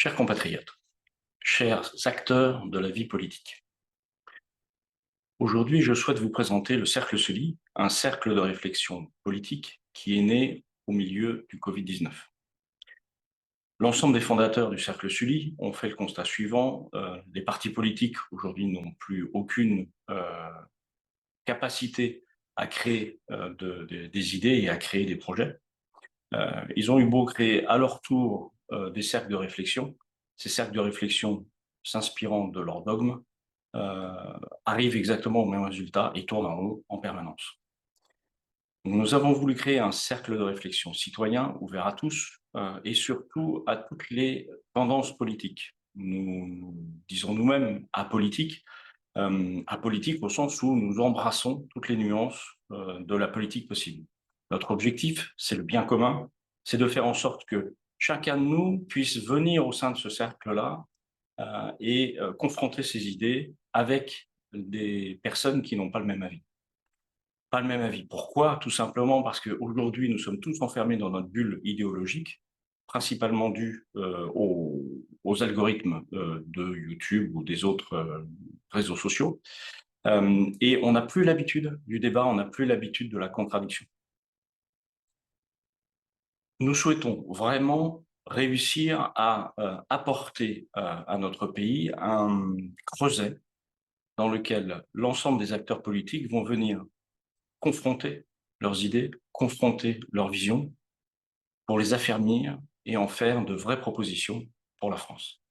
Chers compatriotes, chers acteurs de la vie politique, aujourd'hui je souhaite vous présenter le Cercle Sully, un cercle de réflexion politique qui est né au milieu du Covid-19. L'ensemble des fondateurs du Cercle Sully ont fait le constat suivant, les partis politiques aujourd'hui n'ont plus aucune capacité à créer des idées et à créer des projets. Ils ont eu beau créer à leur tour des cercles de réflexion, ces cercles de réflexion s'inspirant de leurs dogmes, arrivent exactement au même résultat et tournent en rond en permanence. Nous avons voulu créer un cercle de réflexion citoyen ouvert à tous et surtout à toutes les tendances politiques. Nous disons nous-mêmes apolitiques, apolitiques au sens où nous embrassons toutes les nuances de la politique possible. Notre objectif, c'est le bien commun, c'est de faire en sorte que chacun de nous puisse venir au sein de ce cercle-là et confronter ses idées avec des personnes qui n'ont pas le même avis. Pas le même avis. Pourquoi? Tout simplement parce qu'aujourd'hui, nous sommes tous enfermés dans notre bulle idéologique, principalement due aux algorithmes de YouTube ou des autres réseaux sociaux. Et on n'a plus l'habitude du débat, on n'a plus l'habitude de la contradiction. Nous souhaitons vraiment réussir à apporter à notre pays un creuset dans lequel l'ensemble des acteurs politiques vont venir confronter leurs idées, confronter leurs visions pour les affermir et en faire de vraies propositions pour la France.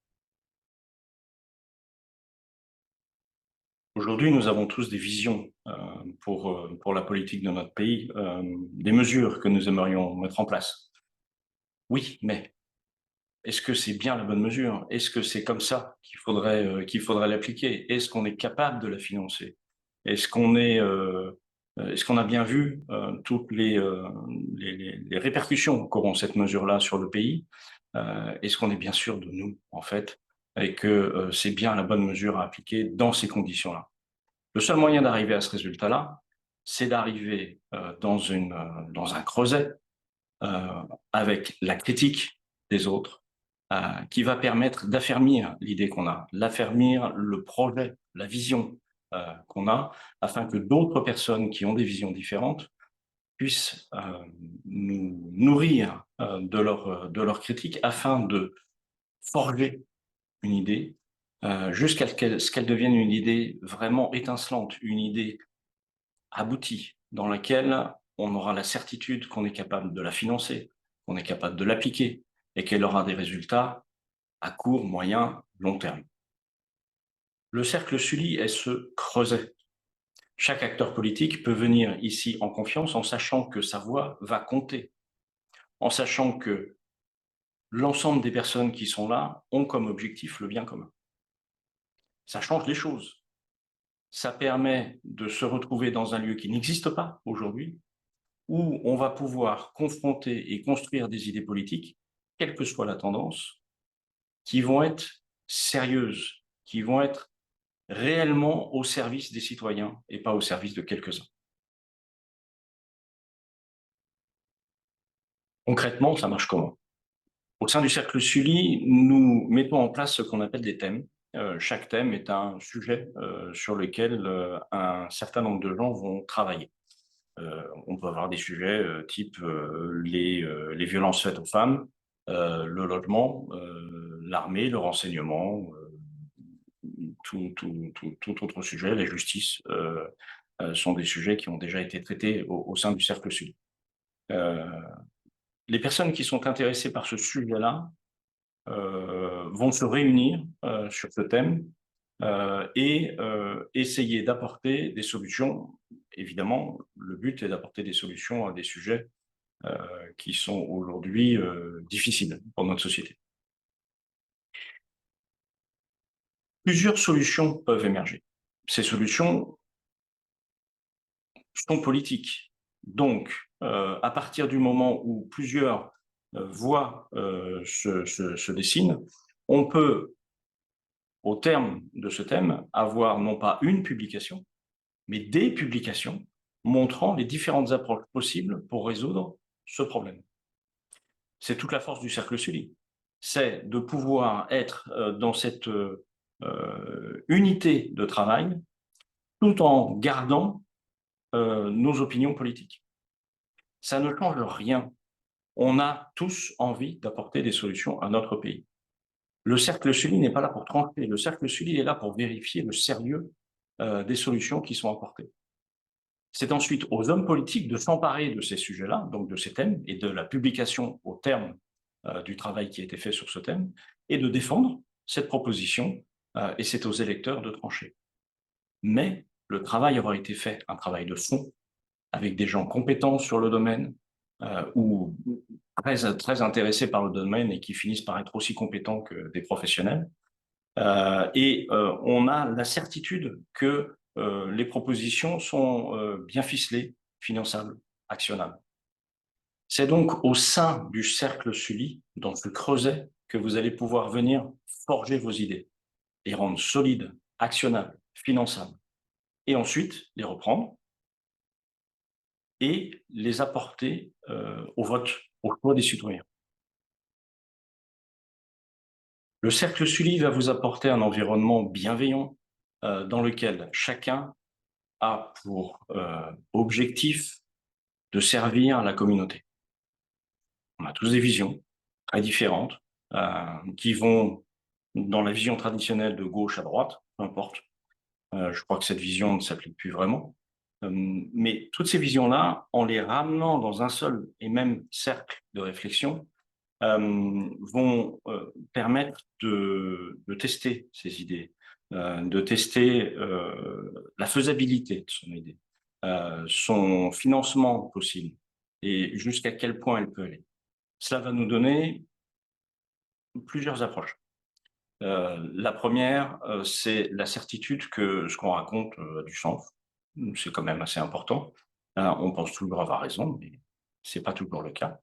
Aujourd'hui, nous avons tous des visions pour la politique de notre pays, des mesures que nous aimerions mettre en place. Oui, mais est-ce que c'est bien la bonne mesure? Est-ce que c'est comme ça qu'il faudrait l'appliquer? Est-ce qu'on est capable de la financer? Est-ce qu'on a bien vu toutes les répercussions qu'auront cette mesure-là sur le pays? Est-ce qu'on est bien sûr de nous, en fait, et que c'est bien la bonne mesure à appliquer dans ces conditions-là? Le seul moyen d'arriver à ce résultat-là, c'est d'arriver dans un creuset avec la critique des autres, qui va permettre d'affermir l'idée qu'on a, l'affermir le projet, la vision qu'on a, afin que d'autres personnes qui ont des visions différentes puissent nous nourrir de leur critique afin de forger une idée jusqu'à ce qu'elle devienne une idée vraiment étincelante, une idée aboutie, dans laquelle on aura la certitude qu'on est capable de la financer, qu'on est capable de l'appliquer et qu'elle aura des résultats à court, moyen, long terme. Le cercle Sully est ce creuset. Chaque acteur politique peut venir ici en confiance en sachant que sa voix va compter, en sachant que l'ensemble des personnes qui sont là ont comme objectif le bien commun. Ça change les choses. Ça permet de se retrouver dans un lieu qui n'existe pas aujourd'hui, où on va pouvoir confronter et construire des idées politiques, quelle que soit la tendance, qui vont être sérieuses, qui vont être réellement au service des citoyens et pas au service de quelques-uns. Concrètement, ça marche comment? Au sein du Cercle Sully, nous mettons en place ce qu'on appelle des thèmes. Chaque thème est un sujet sur lequel un certain nombre de gens vont travailler. On peut avoir des sujets type les violences faites aux femmes, le logement, l'armée, le renseignement, tout autre sujet, la justice, sont des sujets qui ont déjà été traités au sein du Cercle Sully. Les personnes qui sont intéressées par ce sujet-là vont se réunir sur ce thème et essayer d'apporter des solutions. Évidemment, le but est d'apporter des solutions à des sujets qui sont aujourd'hui difficiles pour notre société. Plusieurs solutions peuvent émerger. Ces solutions sont politiques. Donc, à partir du moment où plusieurs voix se dessinent, on peut, au terme de ce thème, avoir non pas une publication, mais des publications montrant les différentes approches possibles pour résoudre ce problème. C'est toute la force du Cercle Sully. c'est de pouvoir être dans cette unité de travail tout en gardant nos opinions politiques. Ça ne change rien. On a tous envie d'apporter des solutions à notre pays. Le cercle Sully n'est pas là pour trancher. Le cercle Sully est là pour vérifier le sérieux des solutions qui sont apportées. C'est ensuite aux hommes politiques de s'emparer de ces sujets-là, donc de ces thèmes, et de la publication au terme du travail qui a été fait sur ce thème, et de défendre cette proposition, et c'est aux électeurs de trancher. Mais le travail aura été fait, un travail de fond, avec des gens compétents sur le domaine, ou très intéressés par le domaine et qui finissent par être aussi compétents que des professionnels. On a la certitude que les propositions sont bien ficelées, finançables, actionnables. C'est donc au sein du cercle Sully, dans ce creuset, que vous allez pouvoir venir forger vos idées, les rendre solides, actionnables, finançables, et ensuite les reprendre et les apporter au vote, au choix des citoyens. Le cercle Sully va vous apporter un environnement bienveillant dans lequel chacun a pour objectif de servir la communauté. On a tous des visions très différentes qui vont dans la vision traditionnelle de gauche à droite, peu importe. Je crois que cette vision ne s'applique plus vraiment. Mais toutes ces visions-là, en les ramenant dans un seul et même cercle de réflexion, vont permettre de tester ces idées, de tester la faisabilité de son idée, son financement possible et jusqu'à quel point elle peut aller. Cela va nous donner plusieurs approches. La première, c'est la certitude que ce qu'on raconte a du sens. C'est quand même assez important. On pense toujours avoir raison, mais c'est pas toujours le cas.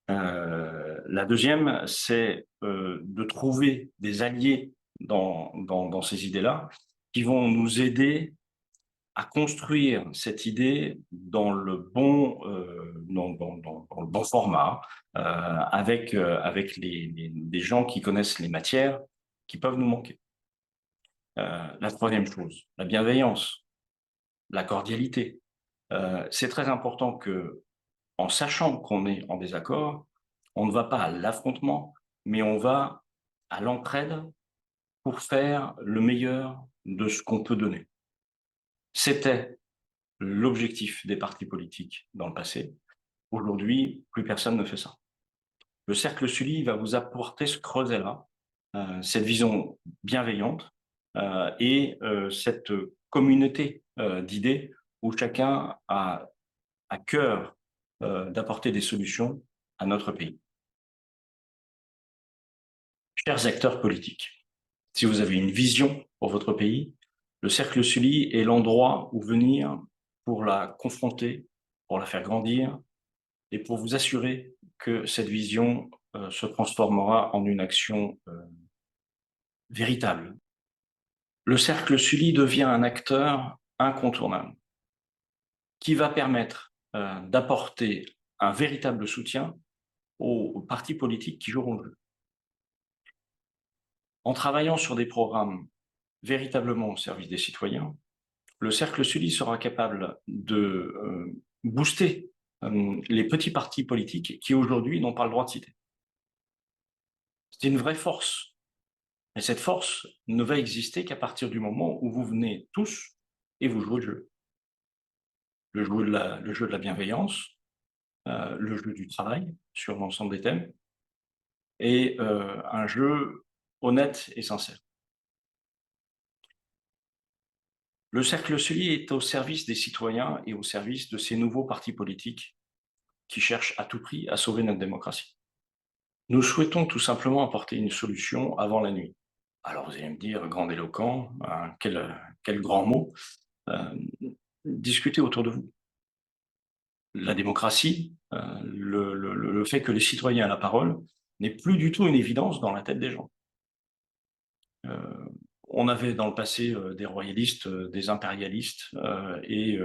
La deuxième, c'est de trouver des alliés dans ces idées-là qui vont nous aider à construire cette idée dans le bon, dans le bon format, avec des gens qui connaissent les matières qui peuvent nous manquer. La troisième chose, la bienveillance, la cordialité. C'est très important que, en sachant qu'on est en désaccord, on ne va pas à l'affrontement, mais on va à l'entraide pour faire le meilleur de ce qu'on peut donner. C'était l'objectif des partis politiques dans le passé. Aujourd'hui, plus personne ne fait ça. Le cercle Sully va vous apporter ce creuset-là, cette vision bienveillante et cette communauté d'idées où chacun a à cœur d'apporter des solutions à notre pays. Chers acteurs politiques, si vous avez une vision pour votre pays, le cercle Sully est l'endroit où venir pour la confronter, pour la faire grandir et pour vous assurer que cette vision se transformera en une action véritable. Le cercle Sully devient un acteur incontournable qui va permettre d'apporter un véritable soutien aux partis politiques qui joueront le jeu. En travaillant sur des programmes véritablement au service des citoyens, le cercle Sully sera capable de booster les petits partis politiques qui aujourd'hui n'ont pas le droit de citer. C'est une vraie force. Et cette force ne va exister qu'à partir du moment où vous venez tous et vous jouez le jeu. Le jeu de la bienveillance, le jeu du travail sur l'ensemble des thèmes, et un jeu honnête et sincère. Le cercle Sully est au service des citoyens et au service de ces nouveaux partis politiques qui cherchent à tout prix à sauver notre démocratie. Nous souhaitons tout simplement apporter une solution avant la nuit. Alors vous allez me dire, grandiloquent, quel grand mot, discutez autour de vous. La démocratie, le fait que les citoyens aient la parole, n'est plus du tout une évidence dans la tête des gens. On avait dans le passé des royalistes, des impérialistes et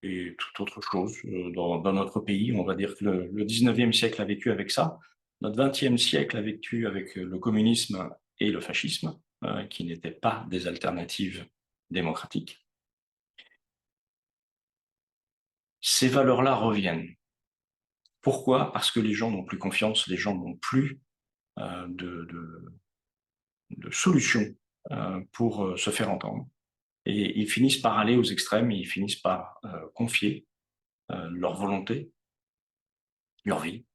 toute autre chose dans notre pays. On va dire que le 19e siècle a vécu avec ça. Notre XXe siècle a vécu avec le communisme et le fascisme, qui n'étaient pas des alternatives démocratiques. Ces valeurs-là reviennent. Pourquoi? Parce que les gens n'ont plus confiance, les gens n'ont plus de solutions pour se faire entendre. Et ils finissent par aller aux extrêmes, et ils finissent par confier leur volonté, leur vie,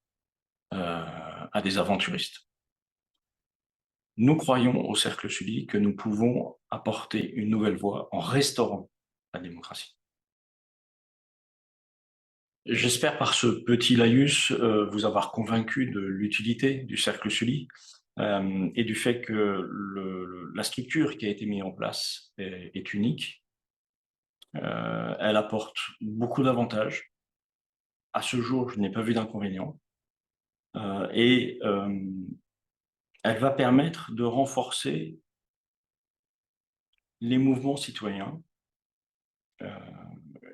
à des aventuristes. Nous croyons au Cercle Sully que nous pouvons apporter une nouvelle voie en restaurant la démocratie. J'espère par ce petit laïus vous avoir convaincu de l'utilité du Cercle Sully et du fait que la structure qui a été mise en place est unique. Elle apporte beaucoup d'avantages. À ce jour, je n'ai pas vu d'inconvénients. Et elle va permettre de renforcer les mouvements citoyens,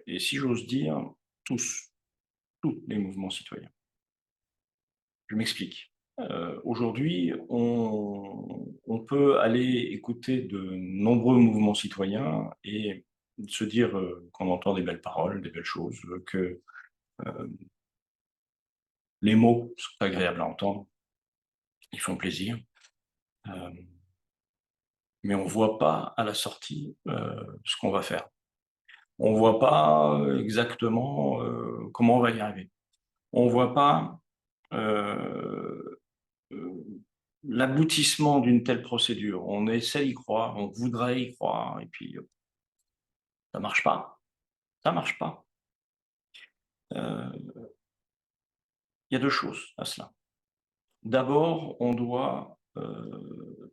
et si j'ose dire, tous les mouvements citoyens. Je m'explique. Aujourd'hui, on peut aller écouter de nombreux mouvements citoyens et se dire qu'on entend des belles paroles, des belles choses, que les mots sont agréables à entendre, ils font plaisir, mais on ne voit pas à la sortie ce qu'on va faire. On ne voit pas exactement comment on va y arriver. On ne voit pas euh, l'aboutissement d'une telle procédure. On essaie d'y croire, on voudrait y croire, et puis ça marche pas. Ça marche pas. Il y a deux choses à cela. D'abord, on doit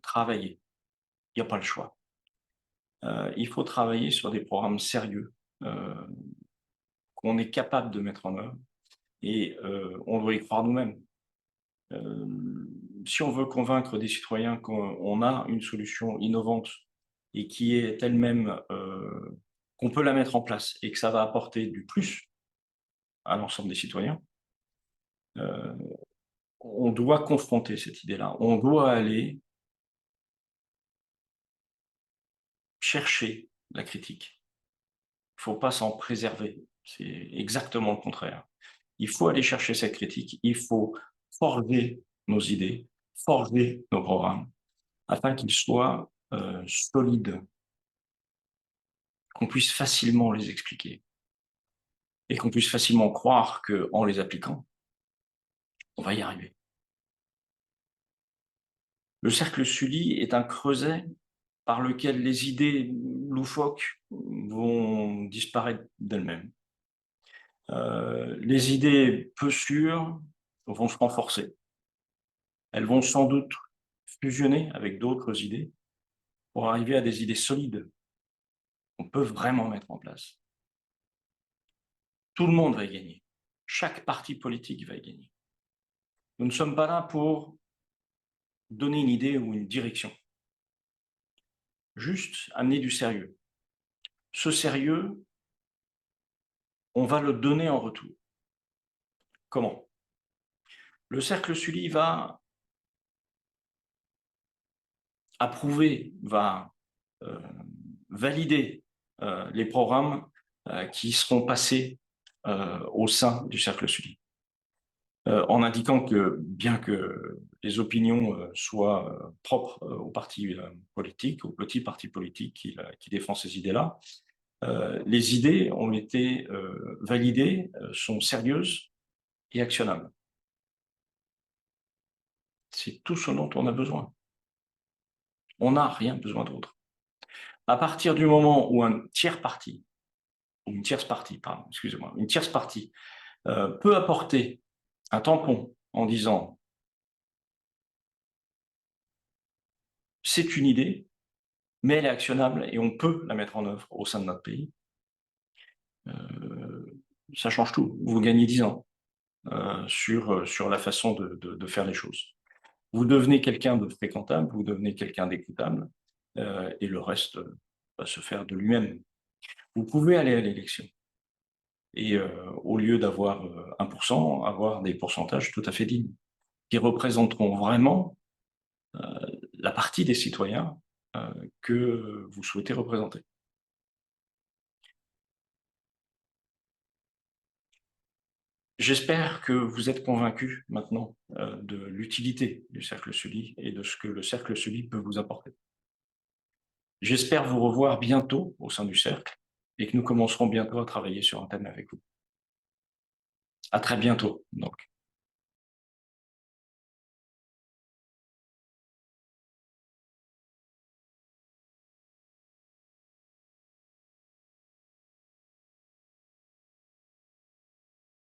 travailler. Il n'y a pas le choix. Il faut travailler sur des programmes sérieux qu'on est capable de mettre en œuvre, et on doit y croire nous-mêmes. Si on veut convaincre des citoyens qu'on a une solution innovante et qui est elle-même, qu'on peut la mettre en place et que ça va apporter du plus à l'ensemble des citoyens, on doit confronter cette idée-là. On doit aller chercher la critique. Il ne faut pas s'en préserver. C'est exactement le contraire. Il faut aller chercher cette critique. Il faut forger nos idées, forger nos programmes, afin qu'ils soient solides, qu'on puisse facilement les expliquer et qu'on puisse facilement croire qu'en les appliquant, on va y arriver. Le cercle Sully est un creuset par lequel les idées loufoques vont disparaître d'elles-mêmes. Les idées peu sûres vont se renforcer. Elles vont sans doute fusionner avec d'autres idées pour arriver à des idées solides qu'on peut vraiment mettre en place. Tout le monde va y gagner. Chaque parti politique va y gagner. Nous ne sommes pas là pour donner une idée ou une direction. Juste amener du sérieux. Ce sérieux, on va le donner en retour. Comment? Le Cercle Sully va approuver, va valider les programmes qui seront passés au sein du Cercle Sully. En indiquant que, bien que les opinions soient propres aux partis politiques, aux petits partis politiques qui défendent ces idées-là, les idées ont été validées, sont sérieuses et actionnables. C'est tout ce dont on a besoin. On n'a rien besoin d'autre. À partir du moment où un tiers parti, ou une tierce partie, pardon, excusez-moi, une tierce partie peut apporter un tampon en disant c'est une idée, mais elle est actionnable et on peut la mettre en œuvre au sein de notre pays, ça change tout. Vous gagnez 10 ans sur la façon de faire les choses. Vous devenez quelqu'un de fréquentable, vous devenez quelqu'un d'écoutable, et le reste va se faire de lui-même. Vous pouvez aller à l'élection et au lieu d'avoir 1%, avoir des pourcentages tout à fait dignes. qui représenteront vraiment la partie des citoyens que vous souhaitez représenter. J'espère que vous êtes convaincus maintenant de l'utilité du Cercle Sully et de ce que le Cercle Sully peut vous apporter. J'espère vous revoir bientôt au sein du Cercle et que nous commencerons bientôt à travailler sur un thème avec vous. À très bientôt, donc.